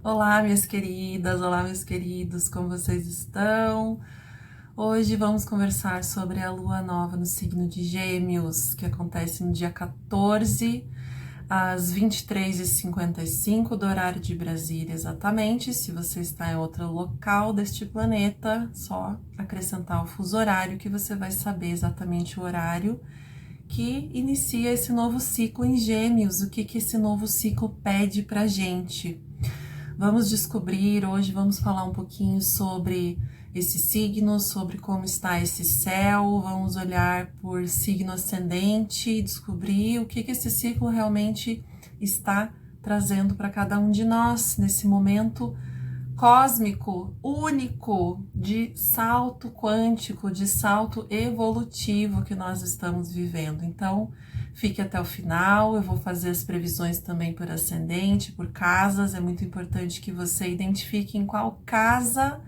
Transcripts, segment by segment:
Olá, minhas queridas, olá, meus queridos, como vocês estão? Hoje vamos conversar sobre a lua nova no signo de Gêmeos, que acontece no dia 14, às 23h55 do horário de Brasília, exatamente. Se você está em outro local deste planeta, só acrescentar o fuso horário que você vai saber exatamente o horário que inicia esse novo ciclo em Gêmeos, o que esse novo ciclo pede pra gente. Vamos descobrir, hoje vamos falar um pouquinho sobre esse signo, sobre como está esse céu, vamos olhar por signo ascendente e descobrir o que esse ciclo realmente está trazendo para cada um de nós nesse momento cósmico, único, de salto quântico, de salto evolutivo que nós estamos vivendo. Então, fique até o final, eu vou fazer as previsões também por ascendente, por casas. É muito importante que você identifique em qual casa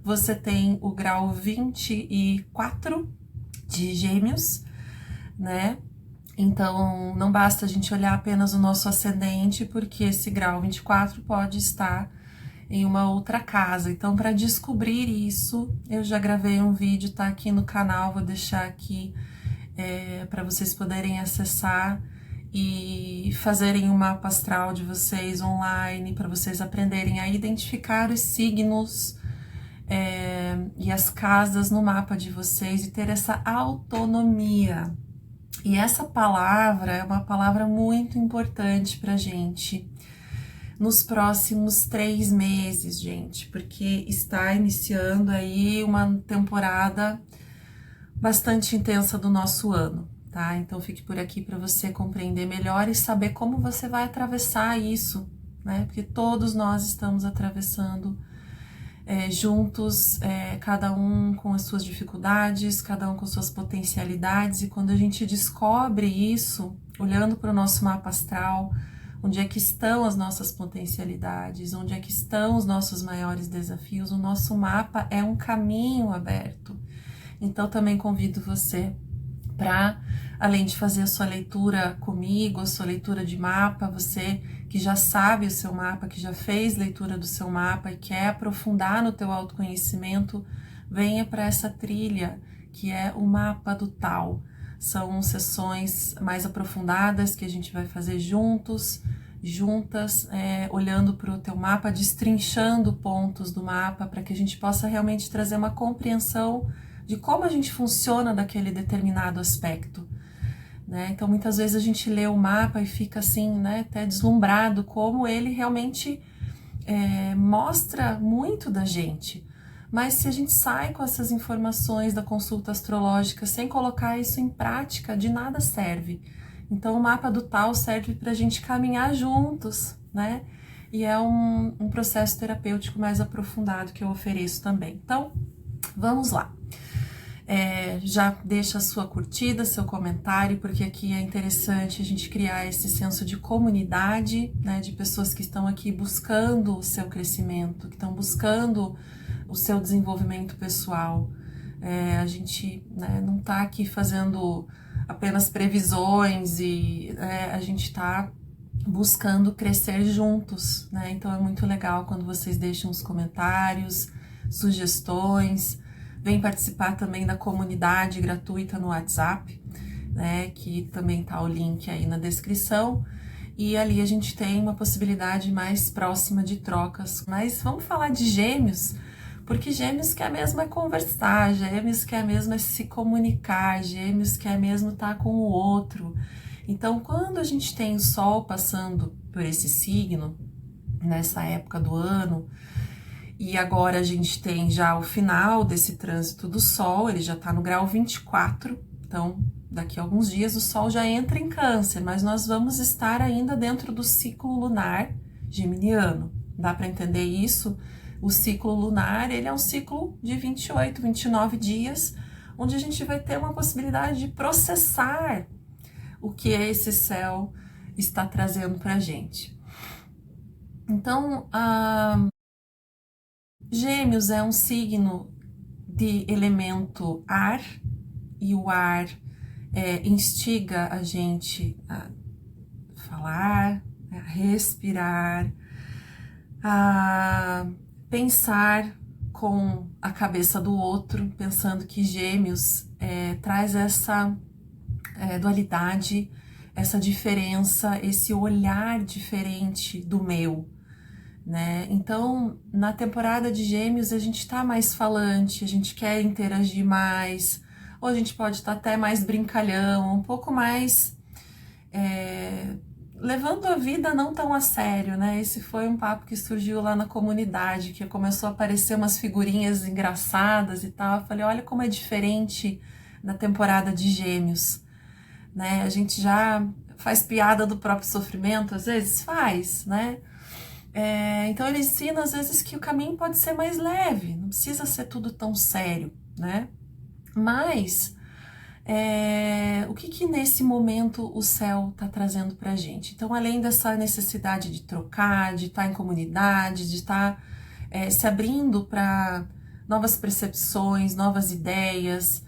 você tem o grau 24 de Gêmeos, né? Então, não basta a gente olhar apenas o nosso ascendente, porque esse grau 24 pode estar em uma outra casa. Então, para descobrir isso, eu já gravei um vídeo, tá aqui no canal, vou deixar aqui para vocês poderem acessar e fazerem um mapa astral de vocês online, para vocês aprenderem a identificar os signos e as casas no mapa de vocês e ter essa autonomia. E essa palavra é uma palavra muito importante para gente nos próximos 3 meses, gente, porque está iniciando aí uma temporada bastante intensa do nosso ano, tá? Então fique por aqui para você compreender melhor e saber como você vai atravessar isso, né? Porque todos nós estamos atravessando juntos, cada um com as suas dificuldades, cada um com suas potencialidades, e quando a gente descobre isso, olhando para o nosso mapa astral, onde é que estão as nossas potencialidades, onde é que estão os nossos maiores desafios, o nosso mapa é um caminho aberto. Então também convido você para, além de fazer a sua leitura comigo, a sua leitura de mapa, você que já sabe o seu mapa, que já fez leitura do seu mapa e quer aprofundar no teu autoconhecimento, venha para essa trilha que é o mapa do Tao. São sessões mais aprofundadas que a gente vai fazer juntos, juntas, olhando para o teu mapa, destrinchando pontos do mapa, para que a gente possa realmente trazer uma compreensão de como a gente funciona daquele determinado aspecto, né? Então, muitas vezes a gente lê o mapa e fica assim, né, até deslumbrado como ele realmente mostra muito da gente. Mas se a gente sai com essas informações da consulta astrológica sem colocar isso em prática, de nada serve. Então, o mapa do Tao serve para a gente caminhar juntos, né? E é um processo terapêutico mais aprofundado que eu ofereço também. Então, vamos lá. Já deixa a sua curtida, seu comentário, porque aqui é interessante a gente criar esse senso de comunidade, né, de pessoas que estão aqui buscando o seu crescimento, que estão buscando o seu desenvolvimento pessoal. A gente, né, não está aqui fazendo apenas previsões e a gente está buscando crescer juntos, né? Então é muito legal quando vocês deixam os comentários, sugestões. Vem participar também da comunidade gratuita no WhatsApp, né? Que também tá o link aí na descrição. E ali a gente tem uma possibilidade mais próxima de trocas. Mas vamos falar de Gêmeos, porque Gêmeos quer mesmo é conversar, Gêmeos quer mesmo é se comunicar, Gêmeos quer mesmo estar com o outro. Então, quando a gente tem o Sol passando por esse signo, nessa época do ano, e agora a gente tem já o final desse trânsito do Sol, ele já está no grau 24, então daqui a alguns dias o Sol já entra em Câncer, mas nós vamos estar ainda dentro do ciclo lunar geminiano. Dá para entender isso? O ciclo lunar, ele é um ciclo de 28, 29 dias, onde a gente vai ter uma possibilidade de processar o que esse céu está trazendo para a gente. Então, Gêmeos é um signo de elemento ar, e o ar instiga a gente a falar, a respirar, a pensar com a cabeça do outro, pensando que Gêmeos traz essa dualidade, essa diferença, esse olhar diferente do meu, né? Então, na temporada de Gêmeos, a gente tá mais falante, a gente quer interagir mais, ou a gente pode estar até mais brincalhão, um pouco mais levando a vida não tão a sério, né? Esse foi um papo que surgiu lá na comunidade, que começou a aparecer umas figurinhas engraçadas e tal. Eu falei, olha como é diferente na temporada de Gêmeos, né? A gente já faz piada do próprio sofrimento, às vezes faz, né? Então ele ensina às vezes que o caminho pode ser mais leve, não precisa ser tudo tão sério, né? Mas o que nesse momento o céu está trazendo para a gente? Então, além dessa necessidade de trocar, de estar em comunidade, de estar se abrindo para novas percepções, novas ideias,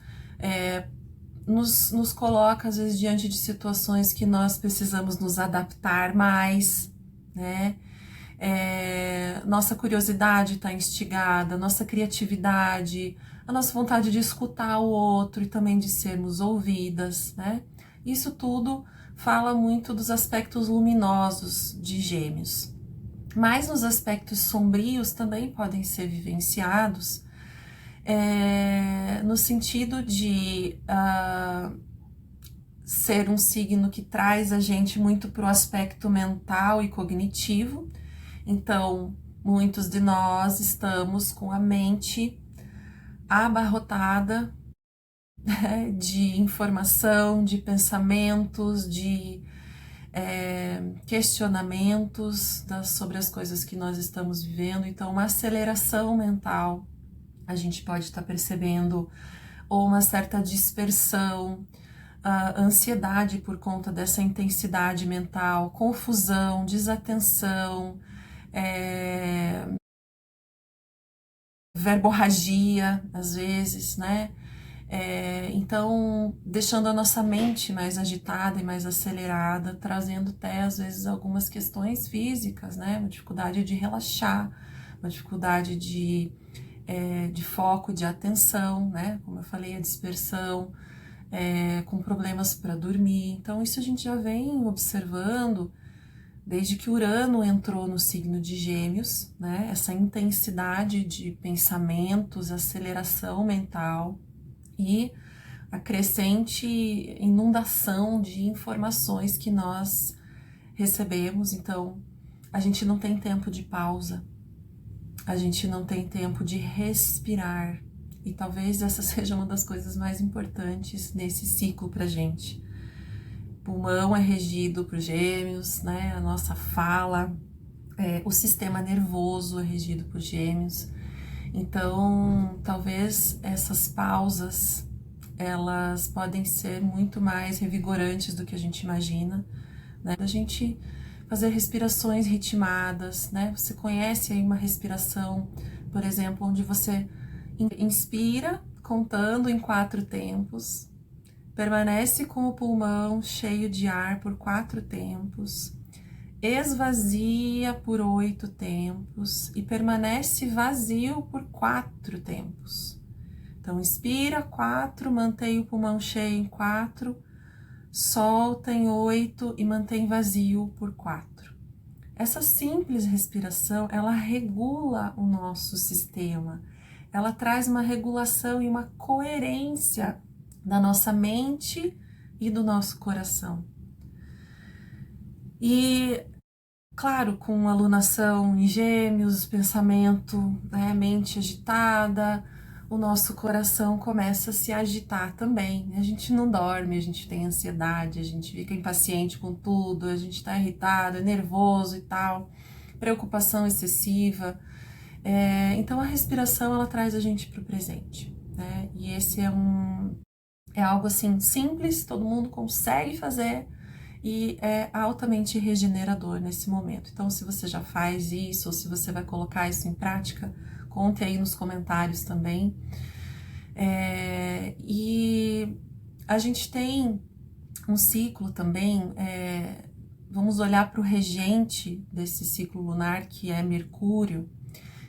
nos coloca às vezes diante de situações que nós precisamos nos adaptar mais, né? Nossa curiosidade está instigada, nossa criatividade, a nossa vontade de escutar o outro e também de sermos ouvidas, né? Isso tudo fala muito dos aspectos luminosos de Gêmeos. Mas nos aspectos sombrios também podem ser vivenciados, no sentido de ser um signo que traz a gente muito para o aspecto mental e cognitivo. Então, muitos de nós estamos com a mente abarrotada, né, de informação, de pensamentos, de questionamentos sobre as coisas que nós estamos vivendo. Então, uma aceleração mental, a gente pode estar percebendo, ou uma certa dispersão, ansiedade por conta dessa intensidade mental, confusão, desatenção, verborragia, às vezes, né? Então, deixando a nossa mente mais agitada e mais acelerada, trazendo até, às vezes, algumas questões físicas, né? Uma dificuldade de relaxar, uma dificuldade de foco, de atenção, né? Como eu falei, a dispersão, com problemas para dormir. Então, isso a gente já vem observando desde que Urano entrou no signo de Gêmeos, né? Essa intensidade de pensamentos, aceleração mental e a crescente inundação de informações que nós recebemos. Então, a gente não tem tempo de pausa, a gente não tem tempo de respirar. E talvez essa seja uma das coisas mais importantes nesse ciclo pra gente. O pulmão é regido por Gêmeos, né? A nossa fala, o sistema nervoso é regido por Gêmeos. Então, talvez essas pausas, elas podem ser muito mais revigorantes do que a gente imagina, né? A gente fazer respirações ritmadas, né? Você conhece aí uma respiração, por exemplo, onde você inspira contando em 4 tempos, permanece com o pulmão cheio de ar por 4 tempos, esvazia por 8 tempos e permanece vazio por 4 tempos. Então, inspira 4, mantém o pulmão cheio em 4, solta em 8 e mantém vazio por 4. Essa simples respiração, ela regula o nosso sistema, ela traz uma regulação e uma coerência da nossa mente e do nosso coração. E, claro, com alunação em Gêmeos, pensamento, né, mente agitada, o nosso coração começa a se agitar também. A gente não dorme, a gente tem ansiedade, a gente fica impaciente com tudo, a gente tá irritado, é nervoso e tal, preocupação excessiva. Então a respiração, ela traz a gente para o presente, né? E esse é algo assim simples, todo mundo consegue fazer e é altamente regenerador nesse momento. Então, se você já faz isso ou se você vai colocar isso em prática, conte aí nos comentários também. E a gente tem um ciclo também vamos olhar para o regente desse ciclo lunar, que é Mercúrio,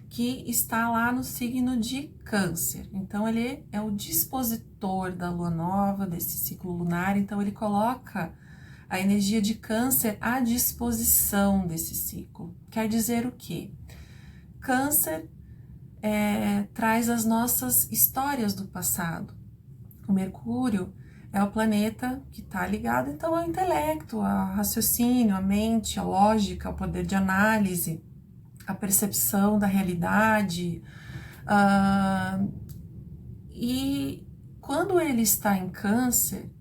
que está lá no signo de Câncer. Então, ele é o dispositor da lua nova, desse ciclo lunar, então ele coloca a energia de Câncer à disposição desse ciclo. Quer dizer o quê? Câncer traz as nossas histórias do passado. O Mercúrio é o planeta que está ligado, então, ao intelecto, ao raciocínio, à mente, à lógica, ao poder de análise, à percepção da realidade. E quando ele está em Câncer,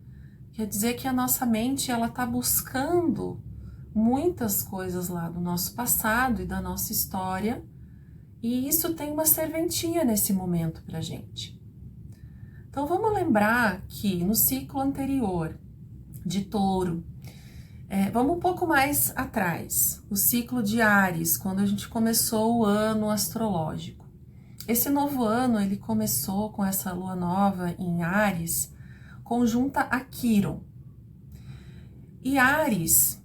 quer dizer que a nossa mente ela está buscando muitas coisas lá do nosso passado e da nossa história, e isso tem uma serventia nesse momento para a gente. Então vamos lembrar que no ciclo anterior de Touro, vamos um pouco mais atrás, o ciclo de Áries, quando a gente começou o ano astrológico. Esse novo ano ele começou com essa lua nova em Áries, conjunta a Quíron. E Áries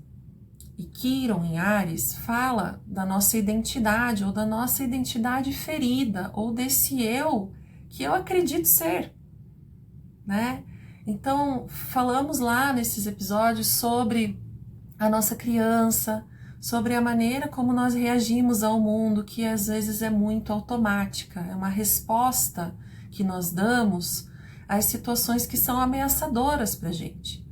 e Quíron em Áries fala da nossa identidade, ou da nossa identidade ferida, ou desse eu que eu acredito ser, né? Então, falamos lá nesses episódios sobre a nossa criança, sobre a maneira como nós reagimos ao mundo, que às vezes é muito automática, é uma resposta que nós damos às situações que são ameaçadoras para a gente,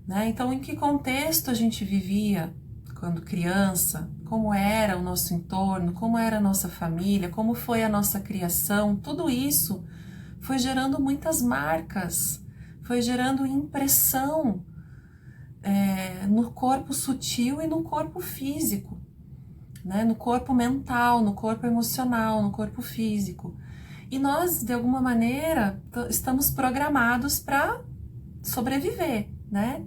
né? Então, em que contexto a gente vivia quando criança, como era o nosso entorno, como era a nossa família, como foi a nossa criação, tudo isso foi gerando muitas marcas, foi gerando impressão no corpo sutil e no corpo físico, né? No corpo mental, no corpo emocional, no corpo físico. E nós, de alguma maneira, estamos programados para sobreviver, né?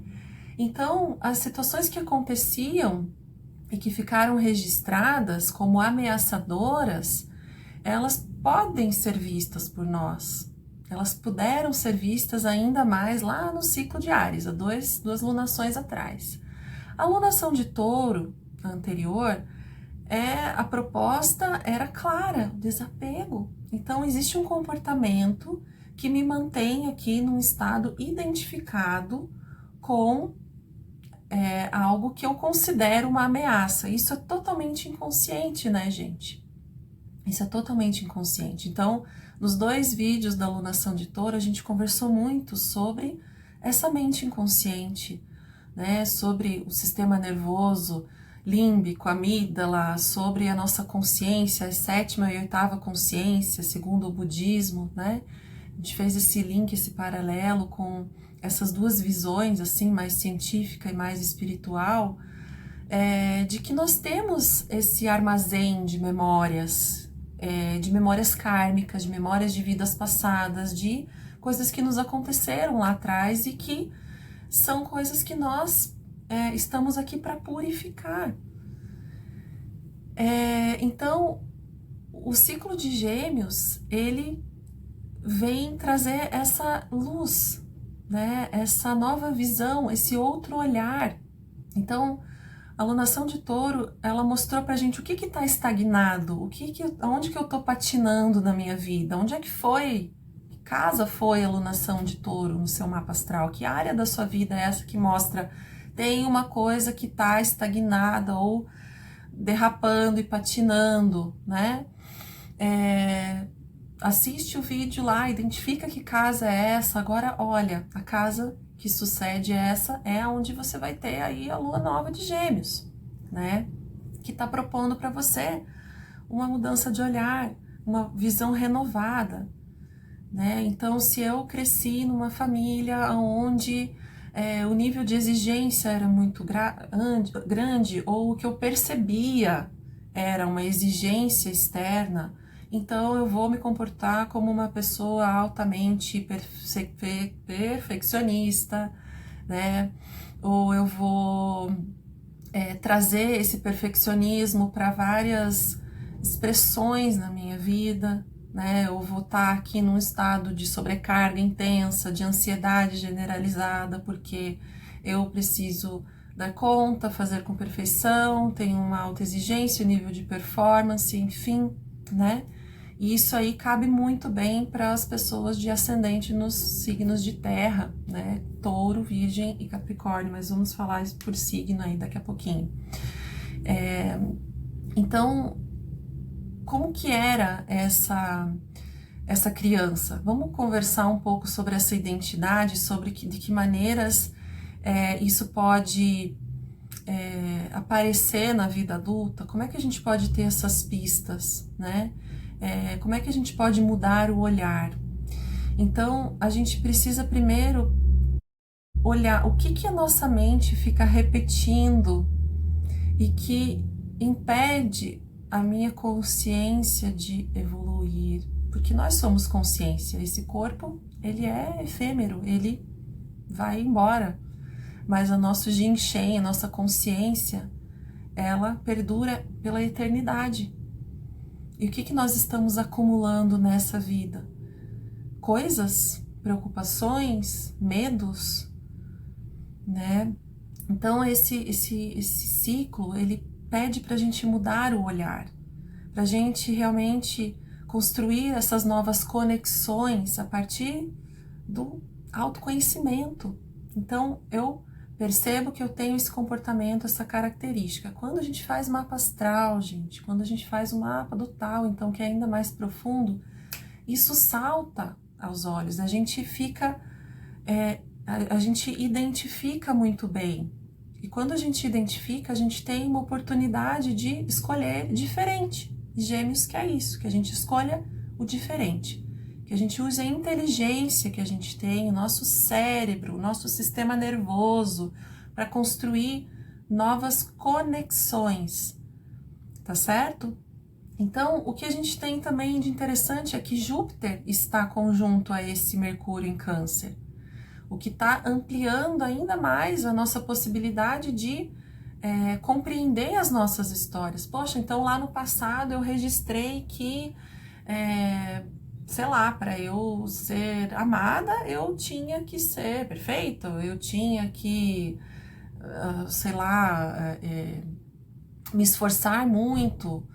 Então, as situações que aconteciam e que ficaram registradas como ameaçadoras, elas podem ser vistas por nós. Elas puderam ser vistas ainda mais lá no ciclo de Áries, há duas lunações atrás. A lunação de Touro, a anterior, a proposta era clara, desapego. Então, existe um comportamento que me mantém aqui num estado identificado com algo que eu considero uma ameaça. Isso é totalmente inconsciente, né, gente? Isso é totalmente inconsciente. Então, nos 2 vídeos da alunação de Touro, a gente conversou muito sobre essa mente inconsciente, né? Sobre o sistema nervoso límbico, amígdala, sobre a nossa consciência, a 7ª e 8ª consciência, segundo o budismo, né? A gente fez esse link, esse paralelo com essas 2 visões, assim, mais científica e mais espiritual, de que nós temos esse armazém de memórias kármicas, de memórias de vidas passadas, de coisas que nos aconteceram lá atrás e que são coisas que nós estamos aqui para purificar. Então, o ciclo de Gêmeos, ele vem trazer essa luz, né? Essa nova visão, esse outro olhar. Então, a alunação de Touro, ela mostrou pra gente o que está estagnado, onde que eu tô patinando na minha vida, onde é que foi, que casa foi a alunação de Touro no seu mapa astral, que área da sua vida é essa que mostra tem uma coisa que tá estagnada ou derrapando e patinando, né? Assiste o vídeo lá, identifica que casa é essa, agora olha, a casa que sucede essa é onde você vai ter aí a lua nova de Gêmeos, né? Que tá propondo para você uma mudança de olhar, uma visão renovada, né? Então, se eu cresci numa família onde o nível de exigência era muito grande, ou o que eu percebia era uma exigência externa, então eu vou me comportar como uma pessoa altamente perfeccionista, né? Ou eu vou trazer esse perfeccionismo para várias expressões na minha vida, né? Eu vou estar aqui num estado de sobrecarga intensa, de ansiedade generalizada, porque eu preciso dar conta, fazer com perfeição, tem uma alta exigência, nível de performance, enfim, né? E isso aí cabe muito bem para as pessoas de ascendente nos signos de terra, né? Touro, Virgem e Capricórnio, mas vamos falar isso por signo aí daqui a pouquinho. Então, como que era essa criança? Vamos conversar um pouco sobre essa identidade, sobre de que maneiras isso pode aparecer na vida adulta. Como é que a gente pode ter essas pistas, né? Como é que a gente pode mudar o olhar? Então, a gente precisa primeiro olhar o que a nossa mente fica repetindo e que impede a minha consciência de evoluir, porque nós somos consciência. Esse corpo, ele é efêmero, ele vai embora, mas o nosso Jin Shen, a nossa consciência, ela perdura pela eternidade. E o que nós estamos acumulando nessa vida? Coisas, preocupações, medos, né? Então esse ciclo, ele pede para a gente mudar o olhar, para a gente realmente construir essas novas conexões a partir do autoconhecimento. Então eu percebo que eu tenho esse comportamento, essa característica. Quando a gente faz mapa astral, gente, quando a gente faz o mapa do tal, então que é ainda mais profundo, isso salta aos olhos, a gente fica, a gente identifica muito bem. E quando a gente identifica, a gente tem uma oportunidade de escolher diferente. Gêmeos que é isso, que a gente escolha o diferente. Que a gente use a inteligência que a gente tem, o nosso cérebro, o nosso sistema nervoso, para construir novas conexões, tá certo? Então, o que a gente tem também de interessante é que Júpiter está conjunto a esse Mercúrio em Câncer, o que está ampliando ainda mais a nossa possibilidade de compreender as nossas histórias. Poxa, então lá no passado eu registrei que, sei lá, para eu ser amada, eu tinha que ser perfeito, eu tinha que, sei lá, me esforçar muito,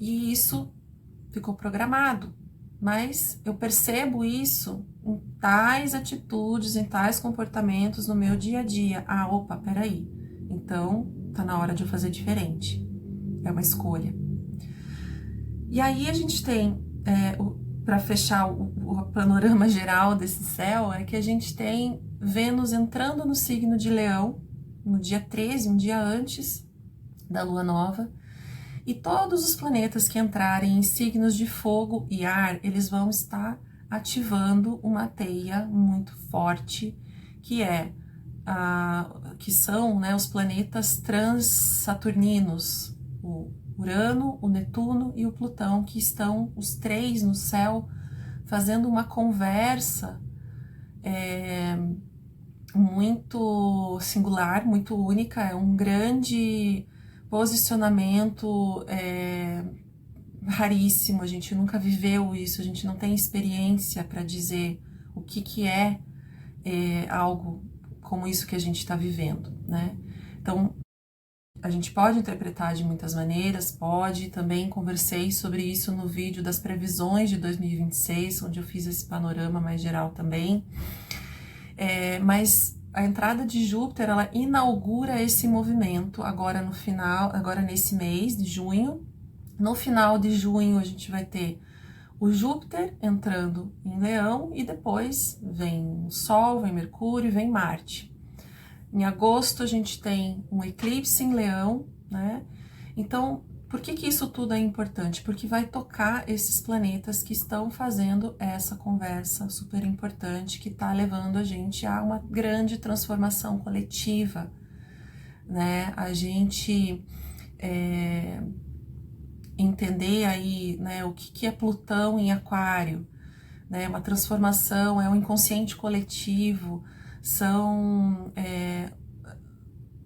e isso ficou programado. Mas eu percebo isso em tais atitudes, em tais comportamentos no meu dia a dia. Ah, opa, peraí. Então, tá na hora de eu fazer diferente. É uma escolha. E aí a gente tem, para fechar o panorama geral desse céu, é que a gente tem Vênus entrando no signo de Leão, no dia 13, um dia antes da lua nova, e todos os planetas que entrarem em signos de fogo e ar, eles vão estar ativando uma teia muito forte, que são, né, os planetas transsaturninos, o Urano, o Netuno e o Plutão, que estão os três no céu fazendo uma conversa muito singular, muito única, é um grande posicionamento raríssimo, a gente nunca viveu isso, a gente não tem experiência para dizer o que é algo como isso que a gente está vivendo, né? Então, a gente pode interpretar de muitas maneiras, também conversei sobre isso no vídeo das previsões de 2026, onde eu fiz esse panorama mais geral também, mas a entrada de Júpiter, ela inaugura esse movimento agora no final, agora nesse mês de junho. No final de junho a gente vai ter o Júpiter entrando em Leão e depois vem o Sol, vem Mercúrio, vem Marte. Em agosto a gente tem um eclipse em Leão, né? Então, por que isso tudo é importante? Porque vai tocar esses planetas que estão fazendo essa conversa super importante, que está levando a gente a uma grande transformação coletiva, né? A gente entender aí, né, o que é Plutão em Aquário, né? Uma transformação, é um inconsciente coletivo, são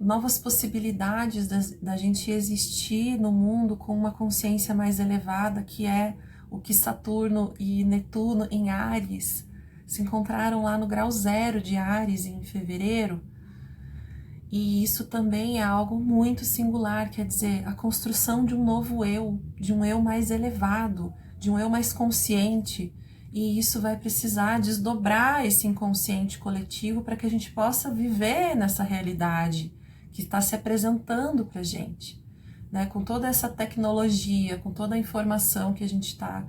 novas possibilidades da gente existir no mundo com uma consciência mais elevada, que é o que Saturno e Netuno em Áries se encontraram lá no grau 0 de Áries em fevereiro. E isso também é algo muito singular, quer dizer, a construção de um novo eu, de um eu mais elevado, de um eu mais consciente. E isso vai precisar desdobrar esse inconsciente coletivo para que a gente possa viver nessa realidade que está se apresentando para a gente, né? Com toda essa tecnologia, com toda a informação que a gente está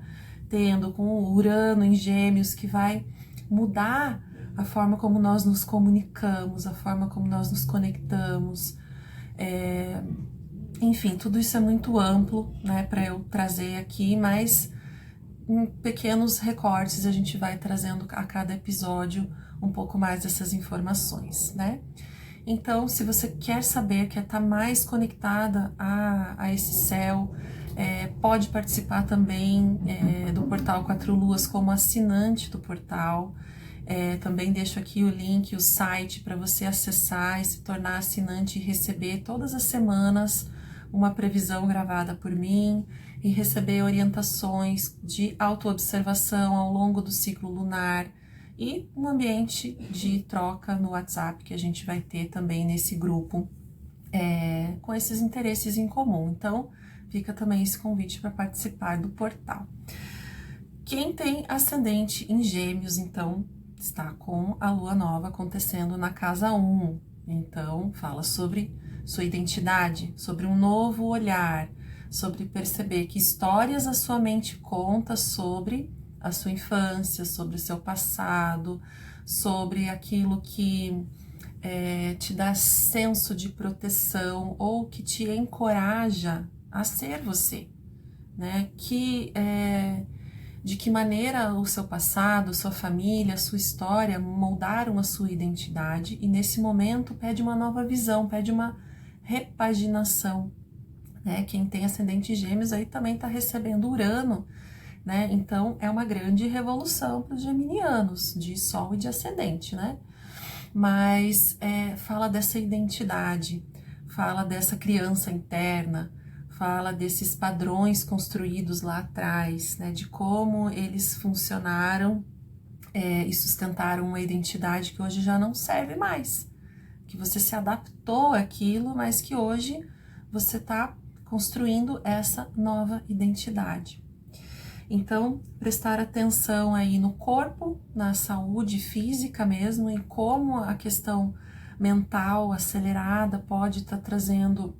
tendo, com o Urano em Gêmeos, que vai mudar a forma como nós nos comunicamos, a forma como nós nos conectamos. Enfim, tudo isso é muito amplo, né, para eu trazer aqui, mas em pequenos recortes a gente vai trazendo a cada episódio um pouco mais dessas informações, né? Então, se você quer saber, quer estar mais conectada a esse céu, pode participar também do Portal 4 Luas como assinante do portal. Também deixo aqui o link, o site para você acessar e se tornar assinante e receber todas as semanas uma previsão gravada por mim e receber orientações de autoobservação ao longo do ciclo lunar e um ambiente de troca no WhatsApp que a gente vai ter também nesse grupo com esses interesses em comum. Então, fica também esse convite para participar do portal. Quem tem ascendente em Gêmeos, então, está com a lua nova acontecendo na casa 1. Então, fala sobre sua identidade, sobre um novo olhar, sobre perceber que histórias a sua mente conta sobre a sua infância, sobre o seu passado, sobre aquilo que te dá senso de proteção ou que te encoraja a ser você, né? De que maneira o seu passado, sua família, sua história moldaram a sua identidade e nesse momento pede uma nova visão, pede uma repaginação, né? Quem tem ascendente Gêmeos aí também está recebendo Urano, né? Então é uma grande revolução para os geminianos de Sol e de ascendente, né? Mas fala dessa identidade, fala dessa criança interna, fala desses padrões construídos lá atrás, né, de como eles funcionaram e sustentaram uma identidade que hoje já não serve mais, que você se adaptou àquilo, mas que hoje você está construindo essa nova identidade. Então, prestar atenção aí no corpo, na saúde física mesmo, e como a questão mental acelerada pode estar trazendo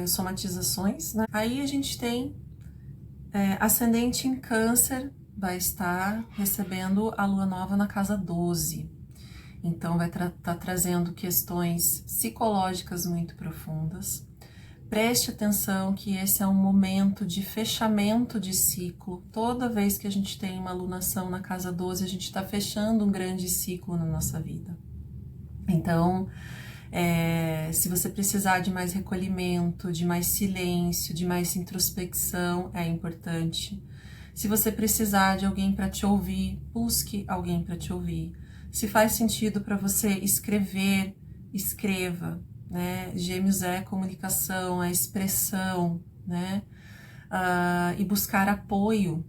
somatizações, né? Aí a gente tem ascendente em Câncer, vai estar recebendo a lua nova na casa 12. Então vai estar trazendo questões psicológicas muito profundas. Preste atenção que esse é um momento de fechamento de ciclo. Toda vez que a gente tem uma alunação na casa 12, a gente está fechando um grande ciclo na nossa vida. Então, se você precisar de mais recolhimento, de mais silêncio, de mais introspecção, é importante. Se você precisar de alguém para te ouvir, busque alguém para te ouvir. Se faz sentido para você escrever, escreva, né? Gêmeos é comunicação, é expressão, né? E buscar apoio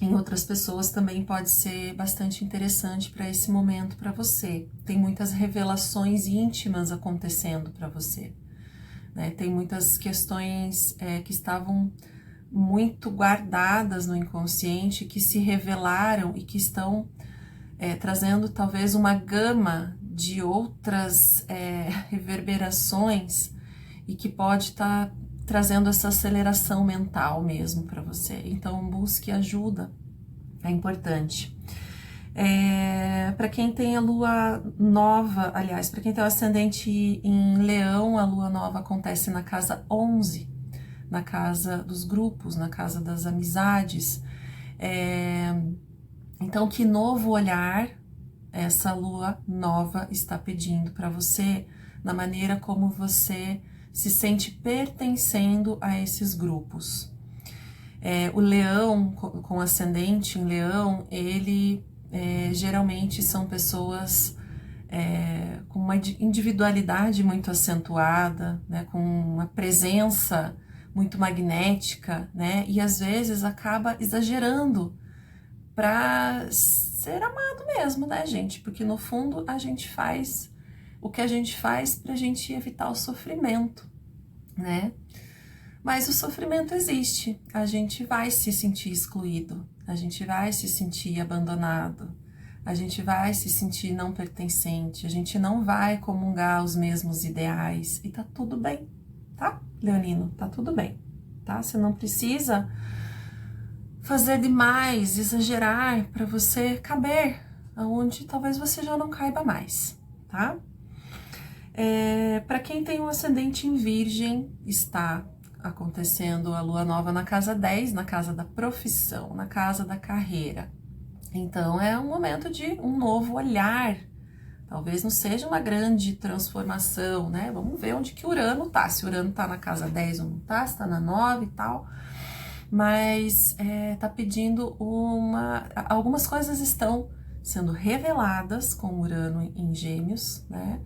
em outras pessoas também pode ser bastante interessante para esse momento para você. Tem muitas revelações íntimas acontecendo para você, né? Tem muitas questões que estavam muito guardadas no inconsciente, que se revelaram e que estão trazendo talvez uma gama de outras reverberações e que pode estar trazendo essa aceleração mental mesmo para você. Então, busque ajuda, é importante. Para quem tem a lua nova, aliás, para quem tem o ascendente em Leão, a lua nova acontece na casa 11, na casa dos grupos, na casa das amizades. Então, que novo olhar essa lua nova está pedindo para você, na maneira como você se sente pertencendo a esses grupos. O leão, com ascendente em leão, ele geralmente são pessoas com uma individualidade muito acentuada, né, com uma presença muito magnética, né, e às vezes acaba exagerando para ser amado mesmo, né, gente? Porque no fundo a gente faz o que a gente faz para a gente evitar o sofrimento, né? Mas o sofrimento existe, a gente vai se sentir excluído, a gente vai se sentir abandonado, a gente vai se sentir não pertencente, a gente não vai comungar os mesmos ideais e tá tudo bem, tá, Leonino? Tá tudo bem, tá? Você não precisa fazer demais, exagerar para você caber aonde talvez você já não caiba mais, tá? Para quem tem um ascendente em Virgem, está acontecendo a lua nova na casa 10, na casa da profissão, na casa da carreira. Então é um momento de um novo olhar. Talvez não seja uma grande transformação, né? Vamos ver onde que Urano tá. Se Urano tá na casa 10 ou não tá, se tá na 9 e tal. Mas tá pedindo algumas coisas estão sendo reveladas com Urano em Gêmeos, né?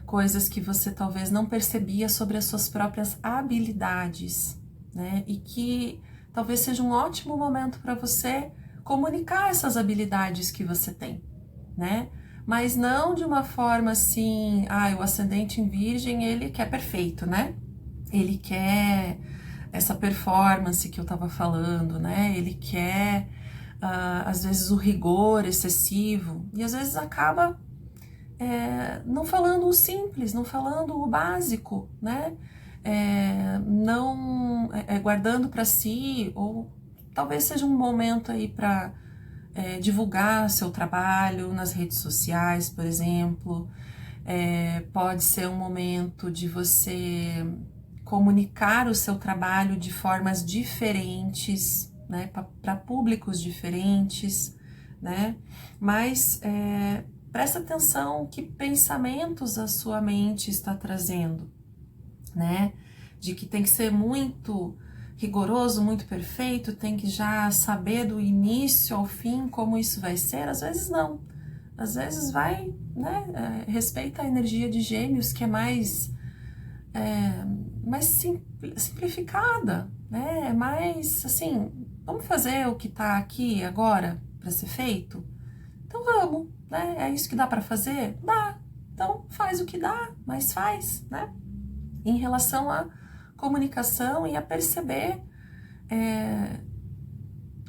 Coisas que você talvez não percebia sobre as suas próprias habilidades, né? E que talvez seja um ótimo momento para você comunicar essas habilidades que você tem, né? Mas não de uma forma assim, o ascendente em Virgem, ele quer perfeito, né? Ele quer essa performance que eu tava falando, né? Ele quer, às vezes, o rigor excessivo e às vezes acaba não falando o simples, não falando o básico, né? Não guardando para si, ou talvez seja um momento aí para divulgar seu trabalho nas redes sociais, por exemplo. Pode ser um momento de você comunicar o seu trabalho de formas diferentes, né? Para públicos diferentes, né? Mas presta atenção que pensamentos a sua mente está trazendo, né? De que tem que ser muito rigoroso, muito perfeito, tem que já saber do início ao fim como isso vai ser. Às vezes não. Às vezes vai, né? Respeita a energia de Gêmeos, que é mais simplificada, né? É mais assim, vamos fazer o que tá aqui agora para ser feito? Então vamos, né? É isso que dá para fazer? Dá. Então faz o que dá, mas faz, né? Em relação à comunicação e a perceber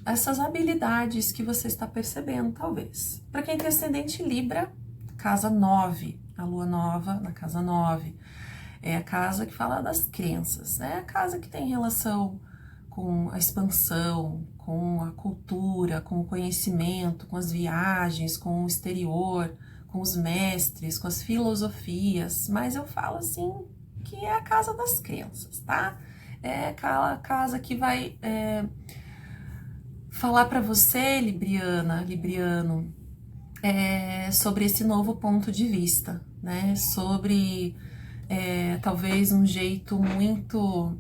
essas habilidades que você está percebendo, talvez. Para quem tem ascendente Libra, casa 9, a lua nova na casa 9. É a casa que fala das crenças, né? A casa que tem relação com a expansão, com a cultura, com o conhecimento, com as viagens, com o exterior, com os mestres, com as filosofias, mas eu falo assim que é a casa das crenças, tá? É aquela casa que vai falar para você, Libriana, Libriano, sobre esse novo ponto de vista, né? Sobre talvez um jeito muito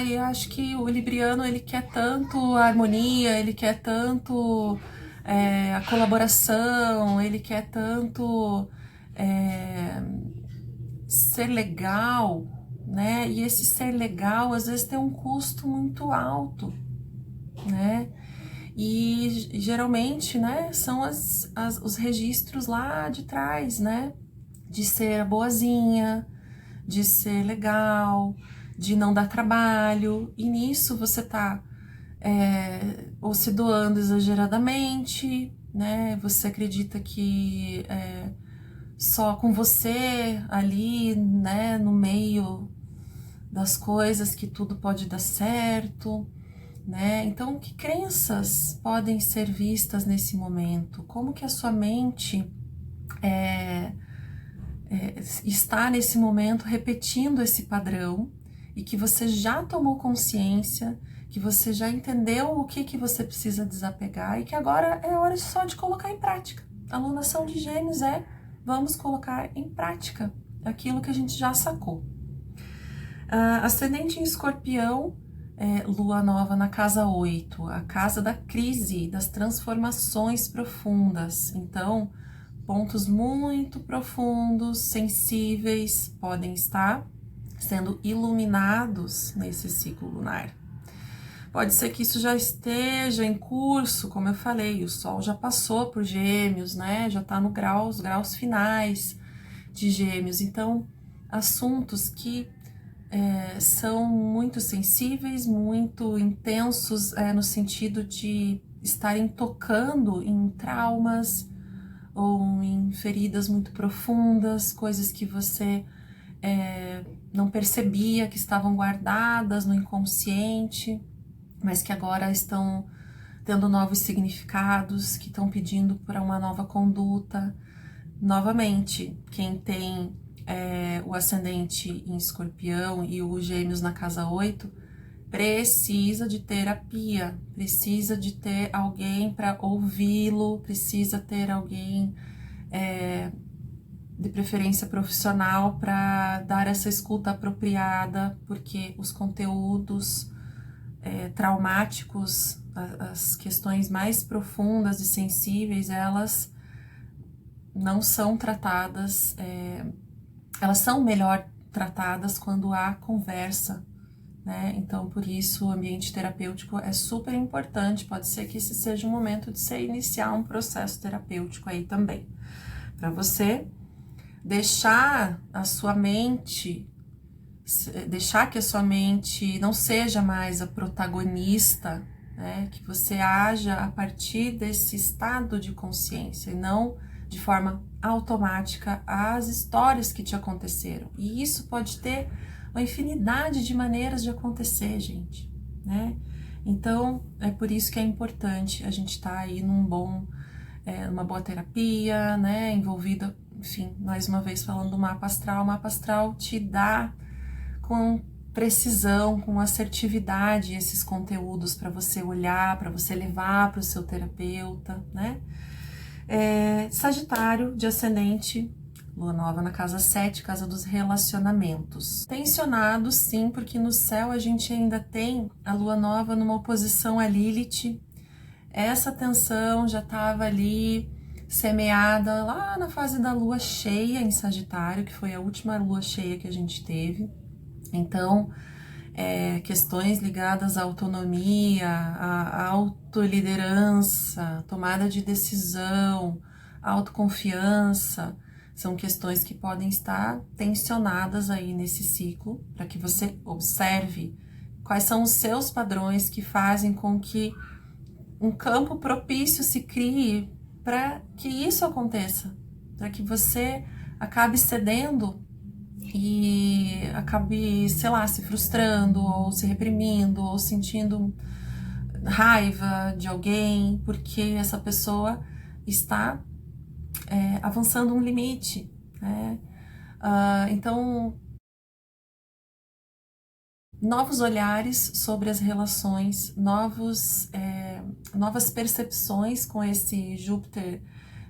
eu acho que o libriano, ele quer tanto a harmonia, ele quer tanto a colaboração, ele quer tanto ser legal, né? E esse ser legal, às vezes, tem um custo muito alto, né? E geralmente, né, são os registros lá de trás, né? De ser boazinha, de ser legal, de não dar trabalho, e nisso você tá ou se doando exageradamente, né? Você acredita que só com você ali, né, no meio das coisas que tudo pode dar certo, né? Então, que crenças podem ser vistas nesse momento? Como que a sua mente está nesse momento repetindo esse padrão e que você já tomou consciência, que você já entendeu o que você precisa desapegar e que agora é hora só de colocar em prática. A alunação de Gêmeos vamos colocar em prática aquilo que a gente já sacou. Ascendente em Escorpião, lua nova na casa 8, a casa da crise, das transformações profundas. Então, pontos muito profundos, sensíveis, podem estar sendo iluminados nesse ciclo lunar. Pode ser que isso já esteja em curso, como eu falei, o Sol já passou por Gêmeos, né? Já está no os graus finais de Gêmeos. Então, assuntos que são muito sensíveis, muito intensos, no sentido de estarem tocando em traumas ou em feridas muito profundas, coisas que você não percebia que estavam guardadas no inconsciente, mas que agora estão tendo novos significados, que estão pedindo por uma nova conduta. Novamente, quem tem o ascendente em Escorpião e o Gêmeos na casa 8, precisa de terapia, precisa de ter alguém para ouvi-lo, precisa ter alguém de preferência profissional para dar essa escuta apropriada, porque os conteúdos traumáticos, as questões mais profundas e sensíveis, elas não são tratadas, elas são melhor tratadas quando há conversa, né? Então, por isso, o ambiente terapêutico é super importante. Pode ser que esse seja o momento de você iniciar um processo terapêutico aí também, para você deixar a sua mente, deixar que a sua mente não seja mais a protagonista, né? Que você haja a partir desse estado de consciência e não de forma automática as histórias que te aconteceram. E isso pode ter uma infinidade de maneiras de acontecer, gente, né? Então, é por isso que é importante a gente estar aí numa boa terapia, né? Envolvida, enfim, mais uma vez falando do mapa astral. O mapa astral te dá com precisão, com assertividade esses conteúdos para você olhar, para você levar para o seu terapeuta, né? Sagitário de ascendente, lua nova na casa 7, casa dos relacionamentos. Tensionado, sim, porque no céu a gente ainda tem a lua nova numa oposição a Lilith. Essa tensão já estava ali semeada lá na fase da lua cheia em Sagitário, que foi a última lua cheia que a gente teve. Então, questões ligadas à autonomia, à autoliderança, tomada de decisão, autoconfiança, são questões que podem estar tensionadas aí nesse ciclo, para que você observe quais são os seus padrões que fazem com que um campo propício se crie para que isso aconteça, para que você acabe cedendo e acabe, sei lá, se frustrando, ou se reprimindo, ou sentindo raiva de alguém, porque essa pessoa está avançando um limite, né? Então, novos olhares sobre as relações, novas percepções com esse Júpiter,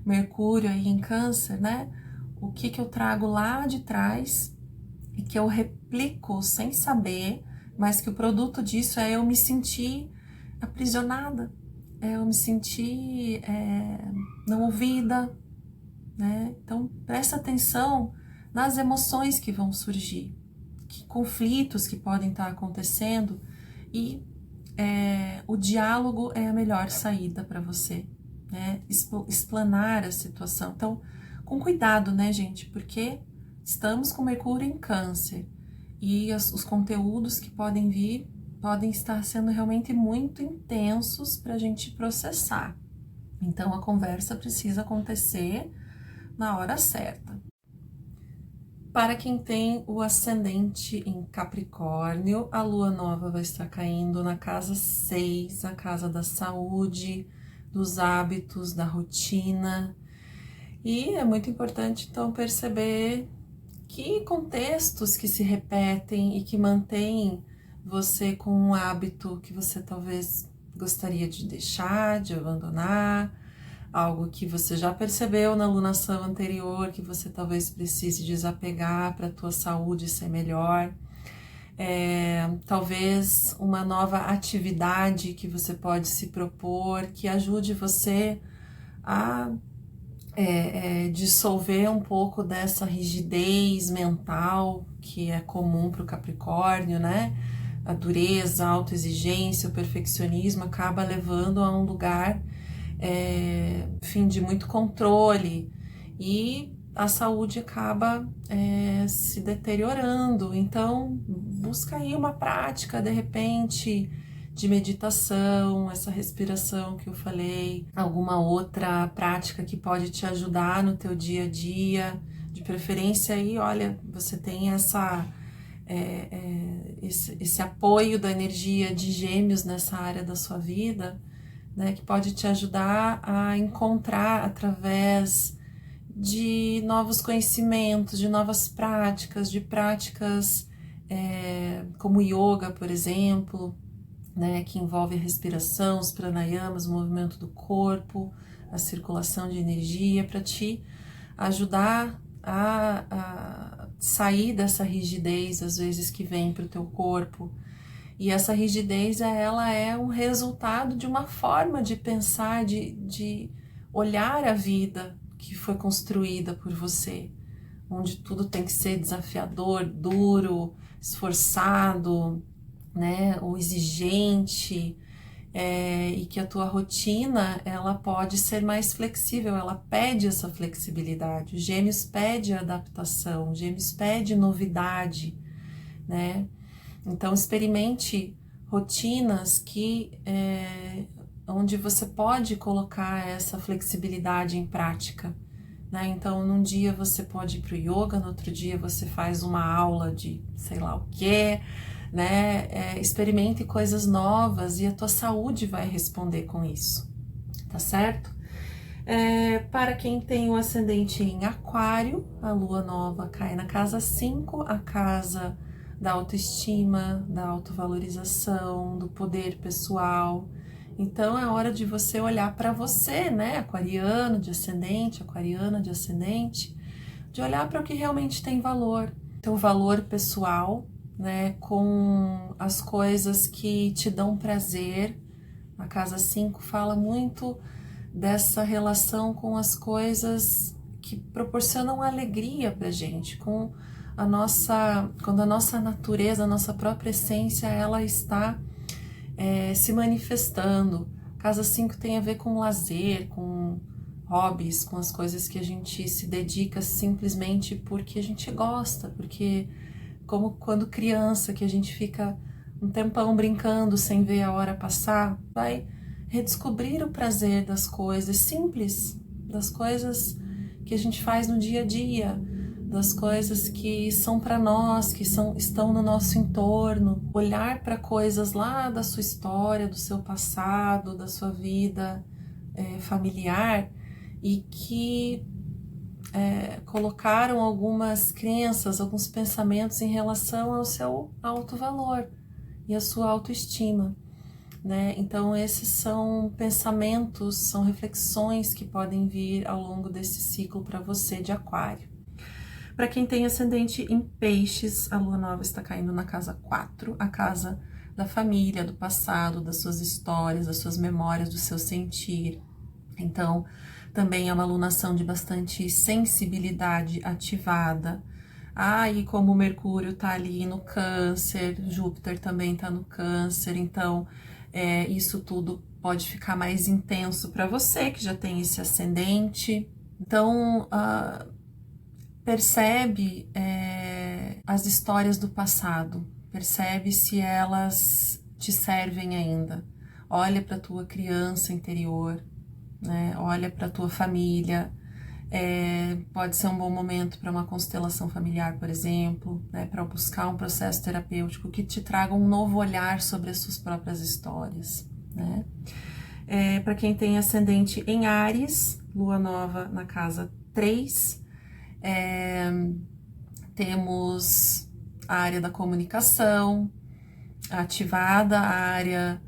Mercúrio aí em Câncer, né? O que eu trago lá de trás e que eu replico sem saber, mas que o produto disso é eu me sentir aprisionada, eu me sentir não ouvida, né? Então, presta atenção nas emoções que vão surgir, que conflitos que podem estar acontecendo, e o diálogo é a melhor saída para você, né? Explanar a situação. Então, com cuidado, né, gente? Porque estamos com Mercúrio em Câncer e os conteúdos que podem vir podem estar sendo realmente muito intensos para a gente processar. Então, a conversa precisa acontecer na hora certa. Para quem tem o ascendente em Capricórnio, a lua nova vai estar caindo na casa 6, a casa da saúde, dos hábitos, da rotina. E é muito importante, então, perceber que contextos que se repetem e que mantêm você com um hábito que você talvez gostaria de deixar, de abandonar, algo que você já percebeu na alunação anterior, que você talvez precise desapegar para a tua saúde ser melhor. Talvez uma nova atividade que você pode se propor, que ajude você a dissolver um pouco dessa rigidez mental que é comum para o Capricórnio, né? a dureza, a autoexigência, o perfeccionismo acaba levando a um lugar, enfim, de muito controle, e a saúde acaba se deteriorando. Então, busca aí uma prática, de repente, de meditação, essa respiração que eu falei, alguma outra prática que pode te ajudar no teu dia a dia. De preferência aí, olha, você tem esse apoio da energia de Gêmeos nessa área da sua vida, né, que pode te ajudar a encontrar através de novos conhecimentos, de novas práticas, de práticas como yoga, por exemplo, né, que envolve a respiração, os pranayamas, o movimento do corpo, a circulação de energia, para te ajudar a sair dessa rigidez, às vezes, que vem para o teu corpo. E essa rigidez, ela é um resultado de uma forma de pensar, de olhar a vida que foi construída por você, onde tudo tem que ser desafiador, duro, esforçado, né, ou exigente, e que a tua rotina, ela pode ser mais flexível, ela pede essa flexibilidade. O Gêmeos pede adaptação, o Gêmeos pede novidade, né? Então, experimente rotinas onde você pode colocar essa flexibilidade em prática, né? Então, num dia você pode ir para o yoga, no outro dia você faz uma aula de sei lá o quê, né? Experimente coisas novas e a tua saúde vai responder com isso, tá certo? Para quem tem o ascendente em Aquário, a lua nova cai na casa 5, a casa da autoestima, da autovalorização, do poder pessoal. Então é hora de você olhar para você, né, aquariano de ascendente, aquariana de ascendente, de olhar para o que realmente tem valor, teu valor pessoal, né, com as coisas que te dão prazer. A casa 5 fala muito dessa relação com as coisas que proporcionam alegria pra gente, quando a nossa natureza, a nossa própria essência, ela está se manifestando. Casa 5 tem a ver com lazer, com hobbies, com as coisas que a gente se dedica simplesmente porque a gente gosta, porque como quando criança, que a gente fica um tempão brincando sem ver a hora passar, vai redescobrir o prazer das coisas simples, das coisas que a gente faz no dia a dia, das coisas que são para nós, que estão no nosso entorno. Olhar para coisas lá da sua história, do seu passado, da sua vida familiar, e que colocaram algumas crenças, alguns pensamentos em relação ao seu alto valor e a sua autoestima, né? Então esses são pensamentos, são reflexões que podem vir ao longo desse ciclo para você de Aquário. Para quem tem ascendente em Peixes, a lua nova está caindo na casa 4, a casa da família, do passado, das suas histórias, das suas memórias, do seu sentir. Então, também é uma alunação de bastante sensibilidade ativada. E como o Mercúrio tá ali no Câncer, Júpiter também tá no Câncer, então isso tudo pode ficar mais intenso para você que já tem esse ascendente. Então, percebe as histórias do passado, percebe se elas te servem ainda. Olha para tua criança interior, né? Olha para tua família. Pode ser um bom momento para uma constelação familiar, por exemplo, né? Para buscar um processo terapêutico que te traga um novo olhar sobre as suas próprias histórias, né? Para quem tem ascendente em Áries, lua nova na casa 3, temos a área da comunicação ativada, a área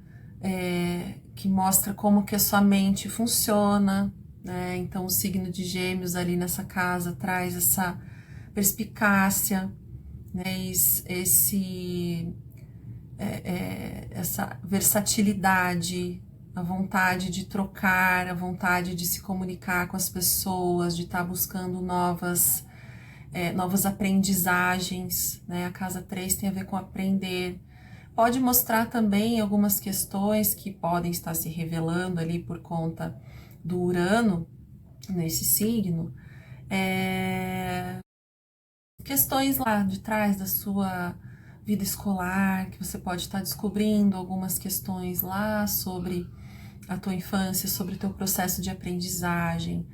que mostra como que a sua mente funciona, né? Então o signo de Gêmeos ali nessa casa traz essa perspicácia, né? Essa versatilidade, a vontade de trocar, a vontade de se comunicar com as pessoas, de estar buscando novas aprendizagens, né? A casa 3 tem a ver com aprender, Pode mostrar também algumas questões que podem estar se revelando ali por conta do Urano nesse signo, questões lá de trás da sua vida escolar, que você pode estar descobrindo algumas questões lá sobre a tua infância, sobre o teu processo de aprendizagem,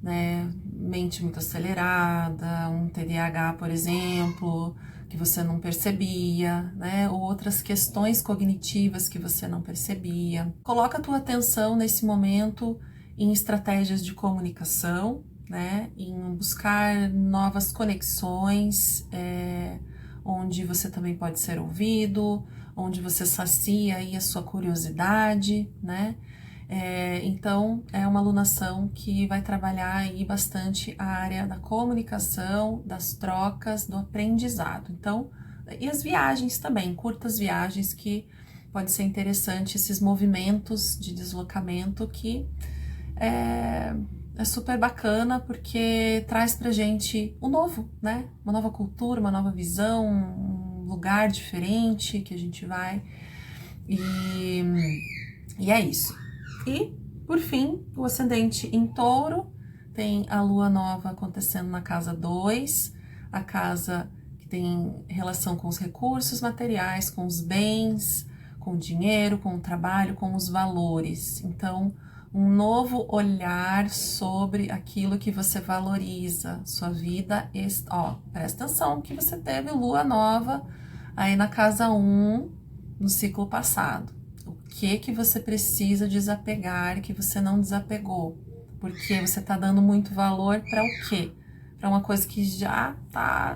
né? Mente muito acelerada, um TDAH, por exemplo, que você não percebia, né? Ou outras questões cognitivas que você não percebia. Coloca a tua atenção nesse momento em estratégias de comunicação, né? Em buscar novas conexões, onde você também pode ser ouvido, onde você sacia aí a sua curiosidade, né? Então, é uma alunação que vai trabalhar aí bastante a área da comunicação, das trocas, do aprendizado. Então, e as viagens também, curtas viagens que pode ser interessante, esses movimentos de deslocamento que é super bacana porque traz pra gente o novo, né? Uma nova cultura, uma nova visão, um lugar diferente que a gente vai. E é isso. E, por fim, o ascendente em Touro tem a lua nova acontecendo na casa 2, a casa que tem relação com os recursos materiais, com os bens, com o dinheiro, com o trabalho, com os valores. Então, um novo olhar sobre aquilo que você valoriza, sua vida. Presta atenção que você teve lua nova aí na casa 1 no ciclo passado. O que você precisa desapegar que você não desapegou? Porque você tá dando muito valor para o quê? Para uma coisa que já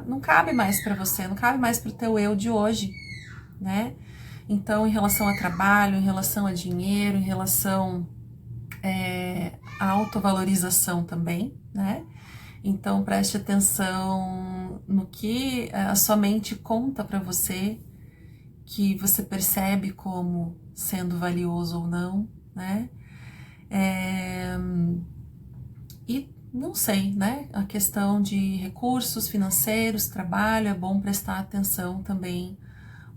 não cabe mais para você, não cabe mais para o teu eu de hoje, né? Então, em relação a trabalho, em relação a dinheiro, em relação a autovalorização também, né? Então, preste atenção no que a sua mente conta para você, que você percebe como sendo valioso ou não, né? E não sei, né? A questão de recursos financeiros, trabalho, é bom prestar atenção também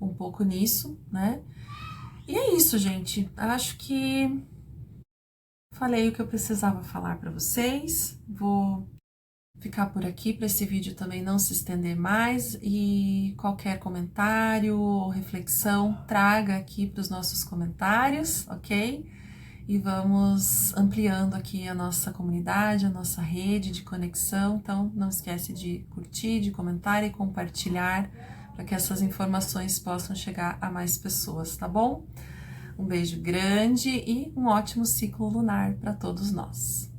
um pouco nisso, né? E é isso, gente. Acho que falei o que eu precisava falar para vocês. Vou ficar por aqui para esse vídeo também não se estender mais, e qualquer comentário ou reflexão traga aqui para os nossos comentários, ok? E vamos ampliando aqui a nossa comunidade, a nossa rede de conexão. Então não esquece de curtir, de comentar e compartilhar para que essas informações possam chegar a mais pessoas, tá bom? Um beijo grande e um ótimo ciclo lunar para todos nós.